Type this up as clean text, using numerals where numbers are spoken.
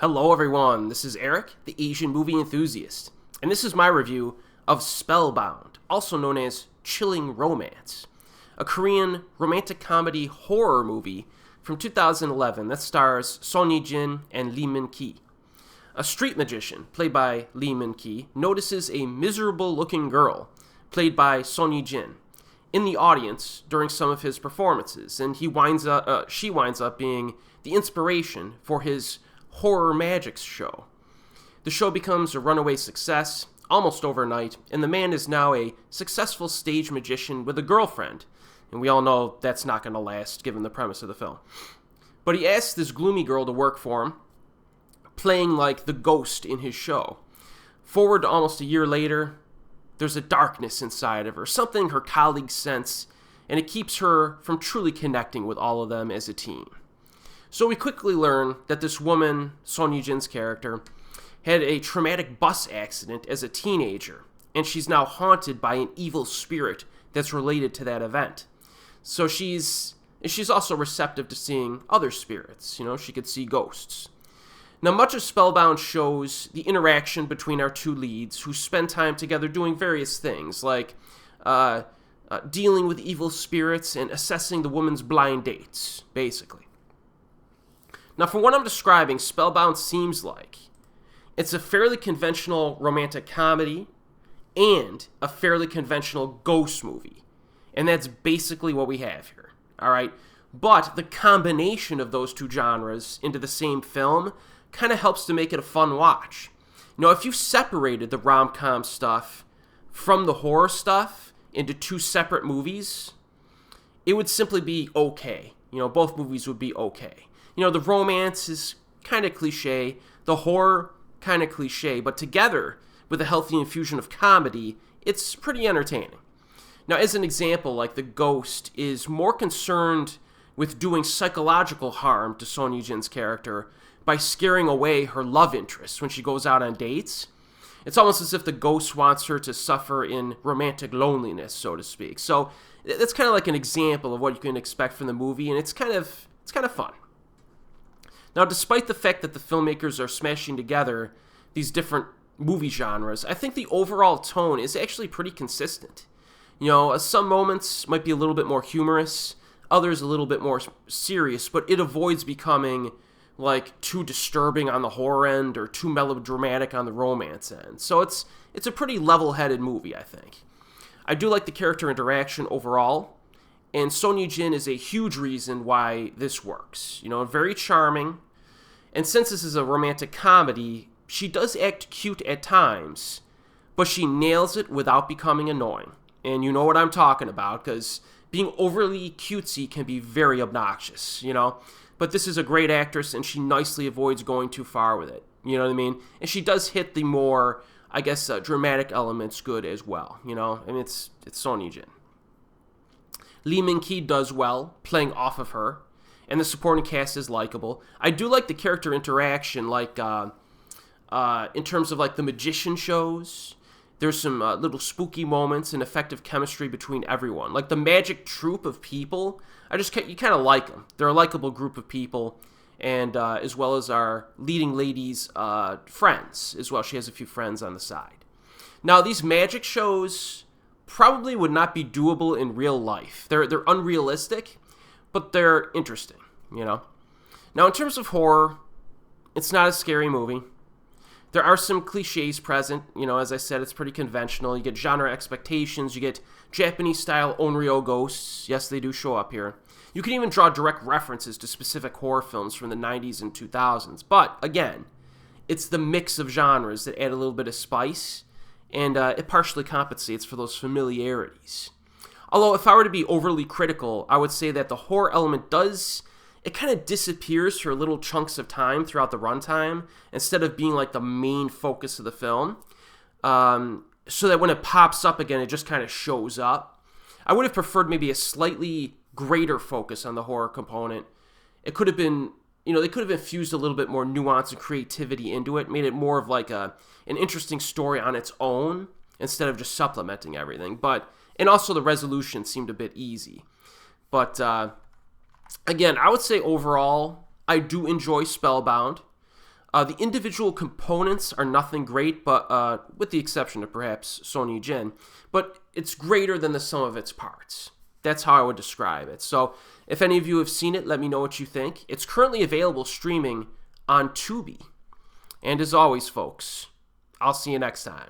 Hello everyone, this is Erik, the Asian movie enthusiast, and this is my review of Spellbound, also known as Chilling Romance, a Korean romantic comedy horror movie from 2011 that stars Son Ye-jin and Lee Min-ki. A street magician, played by Lee Min-ki, notices a miserable-looking girl, played by Son Ye-jin, in the audience during some of his performances, and she winds up being the inspiration for his horror magic show. The show becomes a runaway success almost overnight, and the man is now a successful stage magician with a girlfriend, and we all know that's not going to last given the premise of the film. But he asks this gloomy girl to work for him, playing like the ghost in his show. Forward to almost a year later, there's a darkness inside of her, something her colleagues sense, and it keeps her from truly connecting with all of them as a team. So we quickly learn that this woman, Son Ye-jin's character, had a traumatic bus accident as a teenager, and she's now haunted by an evil spirit that's related to that event. So she's also receptive to seeing other spirits. She could see ghosts. Now, much of Spellbound shows the interaction between our two leads, who spend time together doing various things, like dealing with evil spirits and assessing the woman's blind dates, basically. Now, from what I'm describing, Spellbound seems like it's a fairly conventional romantic comedy and a fairly conventional ghost movie. And that's basically what we have here, all right? But the combination of those two genres into the same film kind of helps to make it a fun watch. If you separated the rom-com stuff from the horror stuff into two separate movies, it would simply be okay. Both movies would be okay. The romance is kind of cliche, the horror kind of cliche, but together with a healthy infusion of comedy, it's pretty entertaining. Now, as an example, like The Ghost is more concerned with doing psychological harm to Son Ye-jin's character by scaring away her love interest when she goes out on dates. It's almost as if the ghost wants her to suffer in romantic loneliness, so to speak. So that's kind of like an example of what you can expect from the movie, and it's kind of fun. Now, despite the fact that the filmmakers are smashing together these different movie genres, I think the overall tone is actually pretty consistent. Some moments might be a little bit more humorous, others a little bit more serious, but it avoids becoming like too disturbing on the horror end or too melodramatic on the romance end. So it's a pretty level-headed movie, I think. I do like the character interaction overall, and Son Ye-jin is a huge reason why this works. Very charming. And since this is a romantic comedy, she does act cute at times, but she nails it without becoming annoying. And you know what I'm talking about, because being overly cutesy can be very obnoxious, But this is a great actress, and she nicely avoids going too far with it. You know what I mean? And she does hit the more, dramatic elements good as well, it's Son Ye-jin. Lee Min-ki does well, playing off of her, and the supporting cast is likable. I do like the character interaction, in terms of the magician shows. There's some little spooky moments and effective chemistry between everyone. Like the magic troupe of people, you kind of like them. They're a likable group of people, and as well as our leading lady's friends as well. She has a few friends on the side. Now, these magic shows probably would not be doable in real life. They're unrealistic, but they're interesting, Now, in terms of horror, it's not a scary movie. There are some cliches present. As I said, it's pretty conventional. You get genre expectations. You get Japanese-style onryo ghosts. Yes, they do show up here. You can even draw direct references to specific horror films from the 90s and 2000s. But, again, it's the mix of genres that add a little bit of spice, and it partially compensates for those familiarities. Although, if I were to be overly critical, I would say that the horror element it kind of disappears for little chunks of time throughout the runtime, instead of being the main focus of the film, so that when it pops up again, it just kind of shows up. I would have preferred maybe a slightly greater focus on the horror component. It could have been, they could have infused a little bit more nuance and creativity into it, made it more of an interesting story on its own, instead of just supplementing everything. And also the resolution seemed a bit easy. But, again, I would say overall, I do enjoy Spellbound. The individual components are nothing great, but with the exception of perhaps Son Ye-jin, but it's greater than the sum of its parts. That's how I would describe it. So if any of you have seen it, let me know what you think. It's currently available streaming on Tubi. And as always, folks, I'll see you next time.